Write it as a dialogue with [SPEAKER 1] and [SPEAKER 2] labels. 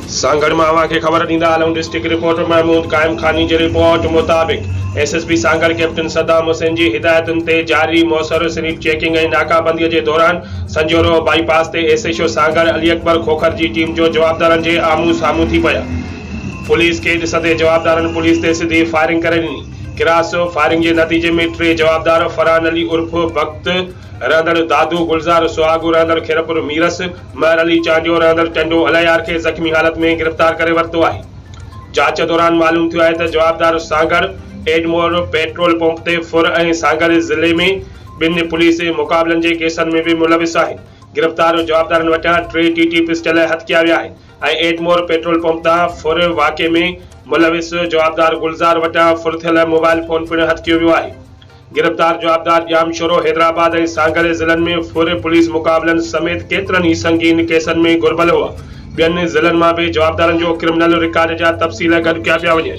[SPEAKER 1] सांगड़ में अवां खे ख़बर ॾींदा हलूं। डिस्ट्रिक्ट रिपोर्टर महमूद कायम खानी जी रिपोर्ट मुताबिक़ एसएसपी सांगड़ कैप्टन सद्दाम हुसैन जी हिदायतुनि ते जारी मौसर सिरीफ़ चेकिंग ऐं नाकाबंदीअ जे दौरान संजोरो बाईपास ते एसएचओ सांगड़ अली अकबर खोखर जी टीम जो जवाबदारनि जे आम्हूं साम्हूं थी पिया। पुलिस खे ॾिसंदे जवाबदारनि पुलिस ते सिधी फायरिंग करे ॾिनी। क्रॉस फायरिंग के नतीजे में 3 जवाबदार फरहान अली उर्फ भक्त रहंदड़ दादू गुलजार सुहागू रहंदड़ खेरपुर मीरस महर अली चांडियो रहंदड़ टंडो अलयार के जख्मी हालत में गिरफ्तार करे वरतो है। जांच दौरान मालूम थियो है तो जवाबदार सांगड़ एडमोर पेट्रोल पंप ते फुर ऐं सांगड़ जिले में बिन पुलिस मुकाबलन के केसन में भी मुलविस है। गिरफ्तार जवाबदारन वटां 3 टीटी पिस्टल हथ किया विया है। एडमोर पेट्रोल पंप ता फुर वाक़े में मुलविस जवाबदार गुलजार वटां फुरथियल मोबाइल फोन पिण हथ कियो वियो आहे। गिरफ्तार जवाबदार जामशोरो हैदराबाद ऐं सांगड़ जिलन में फुर पुलिस मुकाबलन समेत केतरनि संगीन केसन में घुर्बल हुआ। ॿियनि ज़िलनि मां भी जवाबदारनि जो क्रिमिनल रिकॉर्ड जा तफ़सील गॾु कया पिया वञनि।